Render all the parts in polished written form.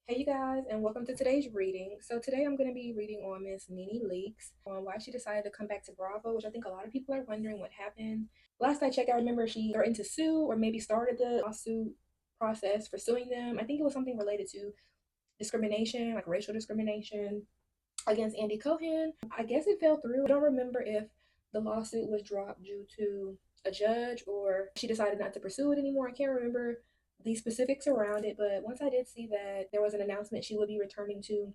Hey you guys, and welcome to today's reading. So today I'm going to be reading on Miss Nene Leakes on why she decided to come back to Bravo, which I think a lot of people are wondering what happened. Last I checked, I remember she threatened to sue or maybe started the lawsuit process for suing them. I think it was something related to discrimination, like racial discrimination against Andy Cohen. I guess it fell through. I don't remember if the lawsuit was dropped due to a judge or she decided not to pursue it anymore. I can't remember the specifics around it, but once I did see that there was an announcement she would be returning to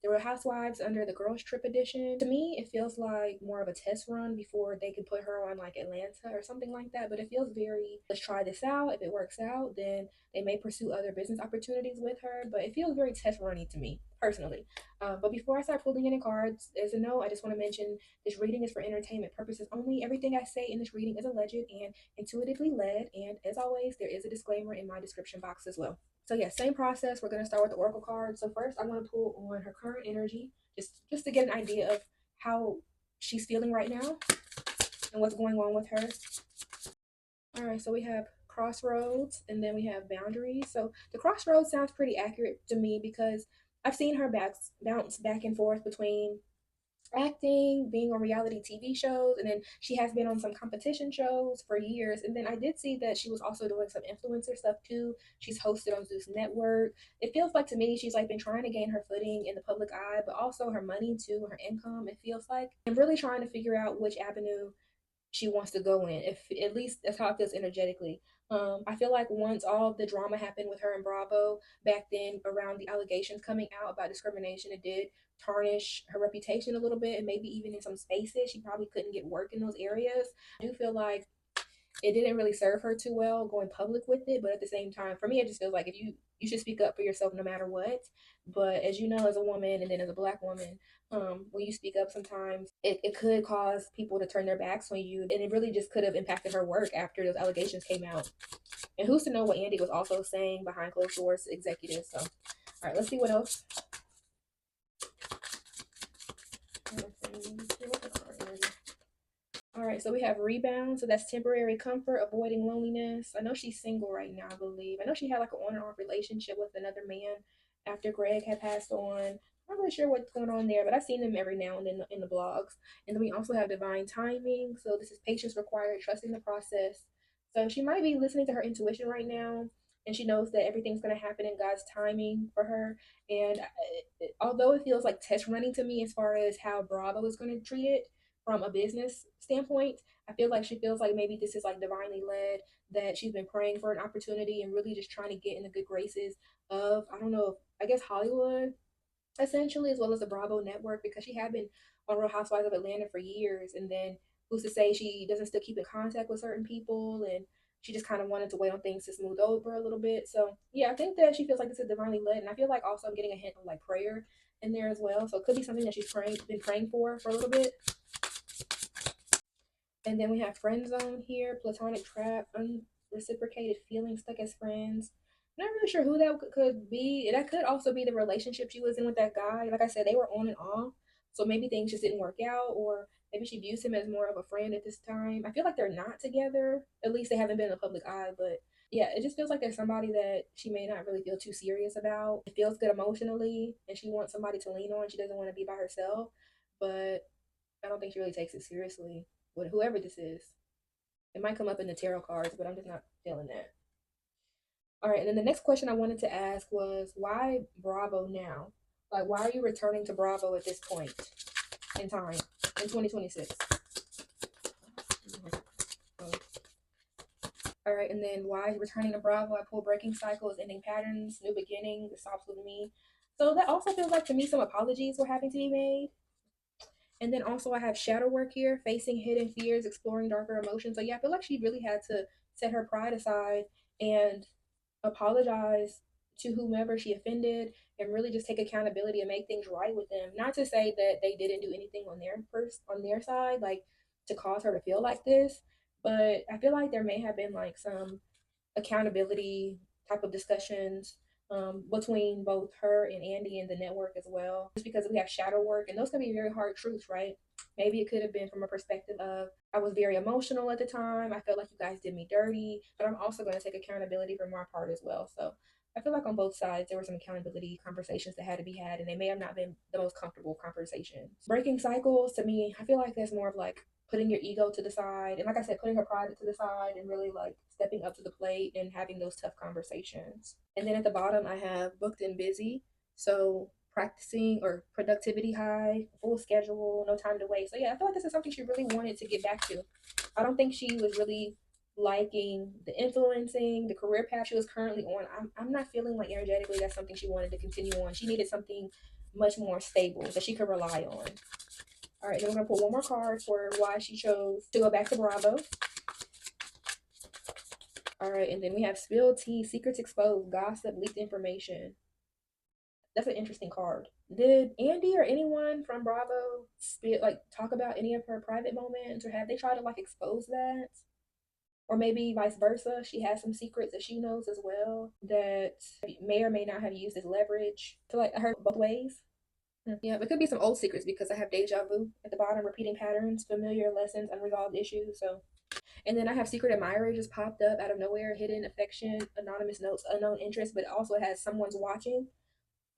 the Real Housewives under the Girls Trip edition. To me, it feels like more of a test run before they could put her on like Atlanta or something like that. But it feels very, let's try this out. If it works out, then they may pursue other business opportunities with her. But it feels very test runny to me personally. But before I start pulling any cards, as a note, I just want to mention this reading is for entertainment purposes only. Everything I say in this reading is alleged and intuitively led. And as always, there is a disclaimer in my description box as well. So yeah, same process. We're gonna start with the oracle card. So first, I'm gonna pull on her current energy, just to get an idea of how she's feeling right now and what's going on with her. All right, so we have crossroads and then we have boundaries. So the crossroads sounds pretty accurate to me because I've seen her bounce back and forth between acting, being on reality TV shows, and then she has been on some competition shows for years. And then I did see that she was also doing some influencer stuff too. She's hosted on Zeus Network. It feels like to me she's like been trying to gain her footing in the public eye, but also her money too, her income. It feels like and really trying to figure out which avenue she wants to go in. If at least that's how it feels energetically. I feel like once all the drama happened with her and Bravo back then around the allegations coming out about discrimination, it did tarnish her reputation a little bit, and maybe even in some spaces she probably couldn't get work in those areas. I do feel like it didn't really serve her too well going public with it, but at the same time, for me, it just feels like if you should speak up for yourself no matter what. But as you know, as a woman and then as a black woman, when you speak up, sometimes it could cause people to turn their backs on you, and it really just could have impacted her work after those allegations came out. And who's to know what Andy was also saying behind closed doors to executives? So, all right, let's see what else. All right, so we have rebound. So that's temporary comfort, avoiding loneliness. I know she's single right now, I believe. I know she had like an on and off relationship with another man after Greg had passed on. I'm not really sure what's going on there, but I've seen them every now and then in the blogs. And then we also have divine timing. So this is patience required, trusting the process. So she might be listening to her intuition right now, and she knows that everything's going to happen in God's timing for her. And although it feels like test running to me as far as how Bravo is going to treat it, from a business standpoint, I feel like she feels like maybe this is like divinely led, that she's been praying for an opportunity and really just trying to get in the good graces of, I don't know, I guess Hollywood essentially, as well as the Bravo network, because she had been on Real Housewives of Atlanta for years. And then who's to say she doesn't still keep in contact with certain people, and she just kind of wanted to wait on things to smooth over a little bit. So yeah, I think that she feels like this is divinely led, and I feel like also I'm getting a hint of like prayer in there as well. So it could be something that she's been praying for a little bit. And then we have friend zone here, platonic trap, unreciprocated feelings, stuck as friends. I'm not really sure who that could be. That could also be the relationship she was in with that guy. Like I said, they were on and off. So maybe things just didn't work out, or maybe she views him as more of a friend at this time. I feel like they're not together. At least they haven't been in the public eye. But yeah, it just feels like there's somebody that she may not really feel too serious about. It feels good emotionally, and she wants somebody to lean on. She doesn't want to be by herself. But I don't think she really takes it seriously with whoever this is. It might come up in the tarot cards, but I'm just not feeling that. All right, and then the next question I wanted to ask was why Bravo now? Like, why are you returning to Bravo at this point in time in 2026? All right, and then why returning to Bravo? I pull breaking cycles, ending patterns, new beginning. This stops with me. So that also feels like to me some apologies were having to be made. And then also I have shadow work here, facing hidden fears, exploring darker emotions. So yeah, I feel like she really had to set her pride aside and apologize to whomever she offended and really just take accountability and make things right with them. Not to say that they didn't do anything on their side, like to cause her to feel like this, but I feel like there may have been like some accountability type of discussions between both her and Andy and the network as well. Just because we have shadow work, and those can be very hard truths, right? Maybe it could have been from a perspective of I was very emotional at the time. I felt like you guys did me dirty, but I'm also going to take accountability for my part as well. So I feel like on both sides there were some accountability conversations that had to be had, and they may have not been the most comfortable conversations. Breaking cycles, to me, I feel like that's more of like putting your ego to the side, and like I said, putting her pride to the side, and really like stepping up to the plate and having those tough conversations. And then at the bottom, I have booked and busy. So practicing or productivity high, full schedule, no time to waste. So yeah, I feel like this is something she really wanted to get back to. I don't think she was really liking the influencing, the career path she was currently on. I'm not feeling like energetically that's something she wanted to continue on. She needed something much more stable that she could rely on. All right, then we're gonna pull one more card for why she chose to go back to Bravo. All right, and then we have spilled tea, secrets exposed, gossip, leaked information. That's an interesting card. Did Andy or anyone from Bravo talk about any of her private moments, or have they tried to like expose that? Or maybe vice versa, she has some secrets that she knows as well that may or may not have used as leverage. I feel like I heard both ways. Yeah, it could be some old secrets because I have deja vu at the bottom, repeating patterns, familiar lessons, unresolved issues. So, and then I have secret admirer just popped up out of nowhere, hidden affection, anonymous notes, unknown interest, but it also has someone's watching.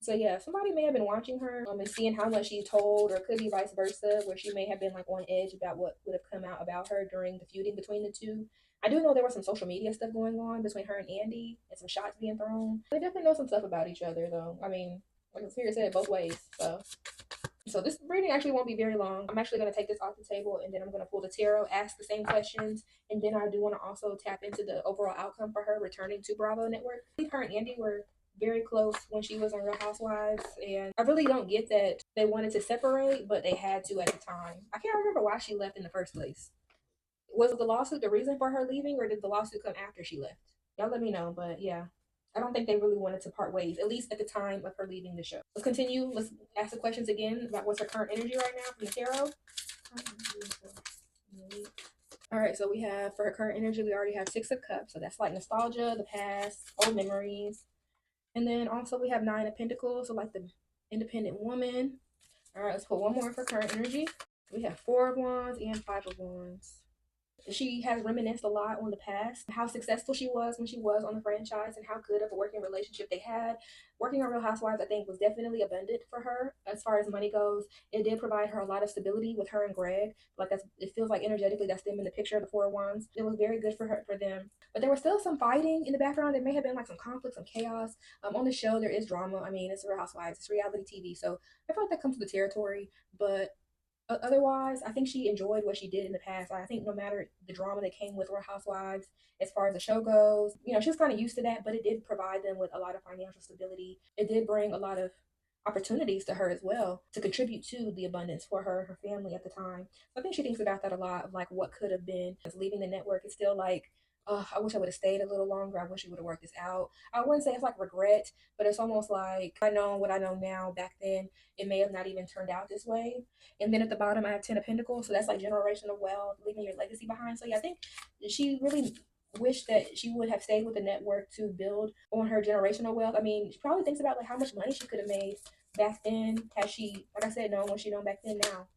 So yeah, somebody may have been watching her and seeing how much she told, or it could be vice versa, where she may have been like on edge about what would have come out about her during the feuding between the two. I do know there was some social media stuff going on between her and Andy, and some shots being thrown. They definitely know some stuff about each other, though. I mean, like Spirit said, both ways. So this reading actually won't be very long. I'm actually going to take this off the table, and then I'm going to pull the tarot, ask the same questions, and then I do want to also tap into the overall outcome for her returning to Bravo Network. I think her and Andy were very close when she was on Real Housewives, and I really don't get that they wanted to separate, but they had to at the time. I can't remember why she left in the first place. Was the lawsuit the reason for her leaving, or did the lawsuit come after she left? Y'all let me know, but yeah. I don't think they really wanted to part ways, at least at the time of her leaving the show. Let's continue. Let's ask the questions again about what's her current energy right now from the tarot. All right, so we have for her current energy, we already have Six of Cups. So that's like nostalgia, the past, old memories. And then also we have Nine of Pentacles, so like the independent woman. All right, let's put one more for current energy. We have Four of Wands and Five of Wands. She has reminisced a lot on the past, how successful she was when she was on the franchise, and how good of a working relationship they had. Working on Real Housewives, I think, was definitely abundant for her as far as money goes. It did provide her a lot of stability with her and Greg. Like it feels like energetically that's them in the picture of the Four of Wands. It was very good for them. But there was still some fighting in the background. There may have been like some conflict, some chaos. On the show, there is drama. I mean, it's Real Housewives, it's reality TV, so I feel like that comes with the territory. But otherwise, I think she enjoyed what she did in the past. I think no matter the drama that came with Real Housewives, as far as the show goes, she was kind of used to that, but it did provide them with a lot of financial stability. It did bring a lot of opportunities to her as well to contribute to the abundance for her and her family at the time. So I think she thinks about that a lot of like what could have been. As leaving the network, it's still like, oh, I wish I would have stayed a little longer. I wish we would have worked this out. I wouldn't say it's like regret, but it's almost like I know what I know now. Back then, it may have not even turned out this way. And then at the bottom, I have Ten of Pentacles. So that's like generational wealth, leaving your legacy behind. So yeah, I think she really wished that she would have stayed with the network to build on her generational wealth. I mean, she probably thinks about like how much money she could have made back then had she, like I said, known what she known back then now.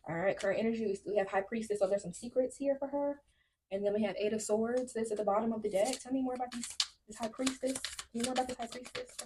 All right, current energy, we have High Priestess. So there's some secrets here for her. And then we have Eight of Swords. That's at the bottom of the deck. Tell me more about this High Priestess. You know about this High Priestess?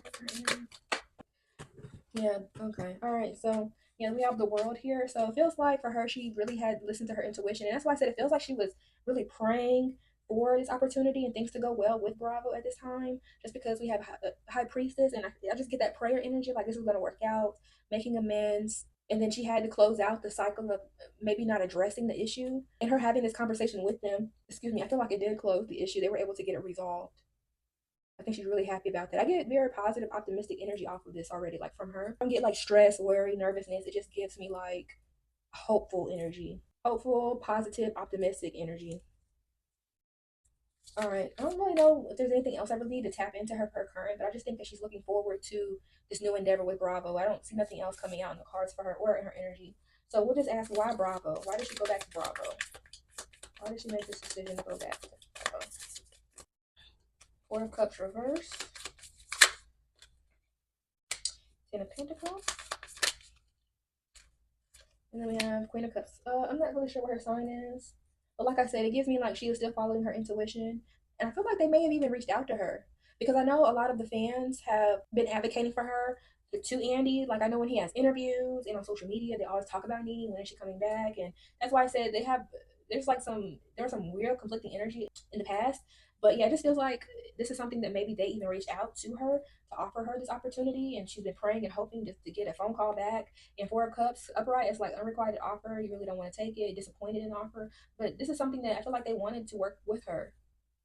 Yeah, okay. All right, so yeah, we have the World here. So it feels like for her, she really had listened to her intuition. And that's why I said it feels like she was really praying for this opportunity and things to go well with Bravo at this time, just because we have High Priestess. And I just get that prayer energy, like this is going to work out, making amends. And then she had to close out the cycle of maybe not addressing the issue. And her having this conversation with them, excuse me, I feel like it did close the issue. They were able to get it resolved. I think she's really happy about that. I get very positive, optimistic energy off of this already, like from her. I don't get like stress, worry, nervousness. It just gives me like hopeful energy. Hopeful, positive, optimistic energy. All right. I don't really know if there's anything else I really need to tap into her current, but I just think that she's looking forward to this new endeavor with Bravo. I don't see nothing else coming out in the cards for her or in her energy. So we'll just ask, why Bravo? Why did she go back to Bravo? Why did she make this decision to go back to Bravo? Four of Cups reverse. Ten of Pentacles. And then we have Queen of Cups. I'm not really sure what her sign is. But like I said, it gives me like she is still following her intuition. And I feel like they may have even reached out to her. because I know a lot of the fans have been advocating for her to Andy. Like I know when he has interviews and on social media, they always talk about Nene, when is she coming back, and that's why I said there's some weird conflicting energy in the past. But yeah, it just feels like this is something that maybe they even reached out to her to offer her this opportunity, and she's been praying and hoping just to get a phone call back. And Four of Cups upright, it's like unrequited offer. You really don't want to take it, disappointed in the offer. But this is something that I feel like they wanted to work with her.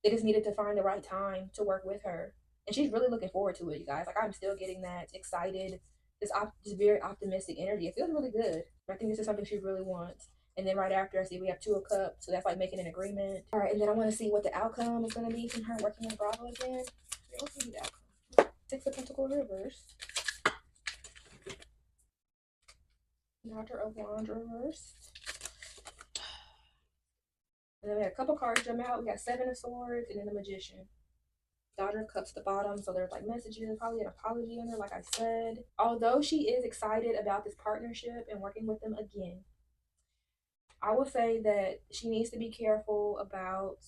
They just needed to find the right time to work with her. And she's really looking forward to it, you guys. Like I'm still getting that excited, this very optimistic energy. It feels really good. I think this is something she really wants. And then right after, I see we have Two of Cups, so that's like making an agreement. All right, and then I want to see what the outcome is going to be from her working with Bravo again. What's going to be the outcome? Six of Pentacles reversed. Daughter of Wands reversed. And then we had a couple cards jump out. We got Seven of Swords and then the Magician. Daughter of Cups at the bottom, so there's like messages, probably an apology in there, like I said. Although she is excited about this partnership and working with them again, I will say that she needs to be careful about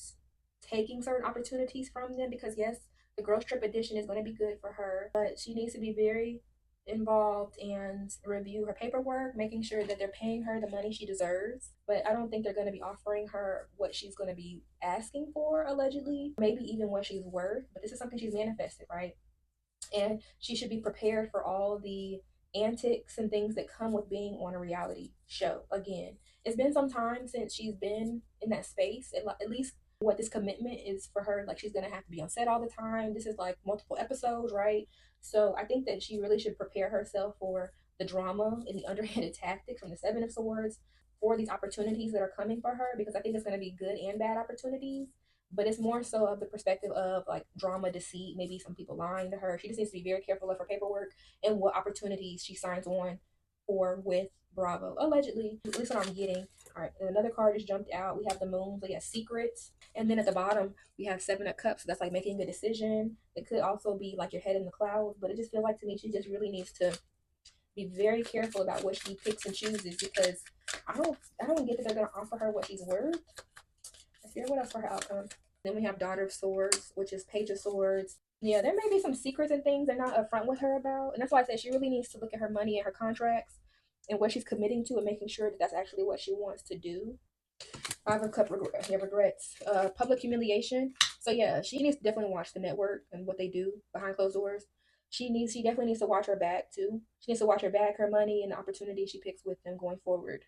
taking certain opportunities from them, because yes, the girls trip edition is going to be good for her, but she needs to be very involved and review her paperwork, making sure that they're paying her the money she deserves. But I don't think they're going to be offering her what she's going to be asking for, allegedly, maybe even what she's worth. But this is something she's manifested, right? And she should be prepared for all the antics and things that come with being on a reality show again. It's been some time since she's been in that space, at least what this commitment is for her. Like she's gonna have to be on set all the time. This is like multiple episodes, right? So I think that she really should prepare herself for the drama and the underhanded tactics from the Seven of Swords for these opportunities that are coming for her, because I think it's going to be good and bad opportunities. But it's more so of the perspective of like drama, deceit, maybe some people lying to her. She just needs to be very careful of her paperwork and what opportunities she signs on for with Bravo, allegedly. At least what I'm getting. All right, and another card just jumped out. We have the Moon, so yeah, secrets. And then at the bottom, we have Seven of Cups. So that's like making a decision. It could also be like your head in the clouds, but it just feels like to me she just really needs to be very careful about what she picks and chooses, because I don't get that they're gonna offer her what she's worth. Let's see what else for her outcome. Then we have Daughter of Swords, which is Page of Swords. Yeah, there may be some secrets and things they're not upfront with her about, and that's why I said she really needs to look at her money and her contracts and what she's committing to, and making sure that that's actually what she wants to do. Five of Cup regrets. Public humiliation. So yeah, she needs to definitely watch the network and what they do behind closed doors. She definitely needs to watch her back too. She needs to watch her back, her money, and the opportunity she picks with them going forward.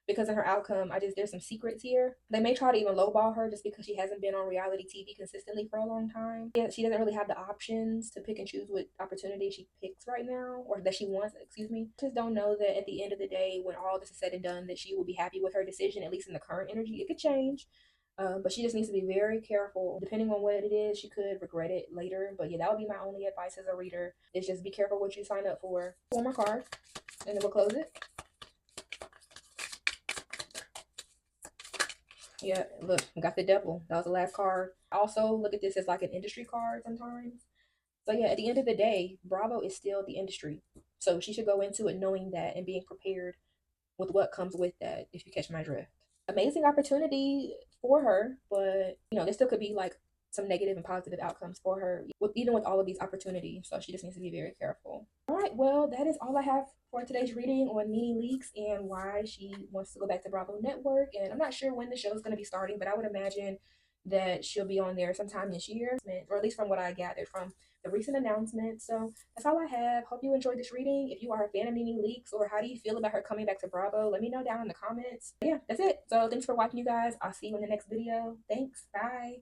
Because in her outcome, there's some secrets here. They may try to even lowball her just because she hasn't been on reality TV consistently for a long time. Yeah, she doesn't really have the options to pick and choose what opportunity she picks right now, or that she wants, excuse me. Just don't know that at the end of the day, when all this is said and done, that she will be happy with her decision, at least in the current energy. It could change. But she just needs to be very careful. Depending on what it is, she could regret it later. But yeah, that would be my only advice as a reader, is just be careful what you sign up for. One more card, and then we'll close it. Yeah, look, we got the Devil. That was the last card. Also, look at this as like an industry card sometimes. So yeah, at the end of the day, Bravo is still the industry. So she should go into it knowing that and being prepared with what comes with that, if you catch my drift. Amazing opportunity for her, but there still could be like some negative and positive outcomes for her, even with all of these opportunities. So she just needs to be very careful. All right, well, that is all I have for today's reading on Nene Leakes and why she wants to go back to Bravo Network. And I'm not sure when the show is going to be starting, but I would imagine that she'll be on there sometime this year, or at least from what I gathered from the recent announcement. So that's all I have. Hope you enjoyed this reading. If you are a fan of Nene Leakes, or how do you feel about her coming back to Bravo, let me know down in the comments. But yeah, that's it. So thanks for watching, you guys. I'll see you in the next video. Thanks. Bye.